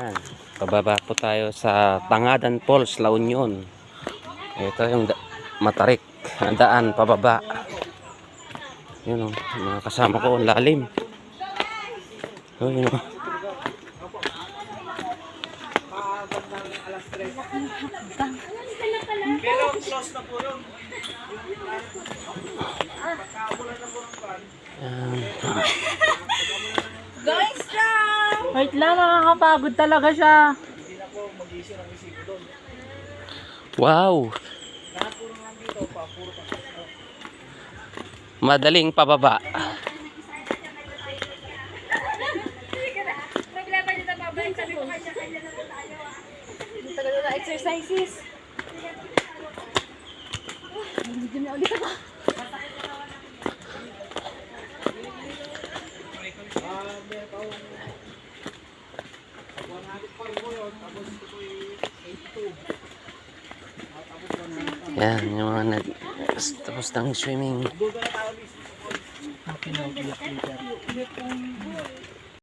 Yan. Pababa po tayo sa Tangadan Falls, La Union. Ito yung matarik na daan pababa. Yun o, mga kasama ko, ang lalim. Yun o. Pero close na po yun. Guys, lang! Wait lang, nakakapagod talaga siya. Hindi na po mag-issue ng resibo doon. Wow! Lahat po naman dito, puro pa. Madaling pababa. Problema nyo na babalik. Sabi ko kanya-kanya na tayo. Tagal na exercises. Hindi na ulit ako. Yan, yung mga tapos ng swimming. Doon na tayo, miss.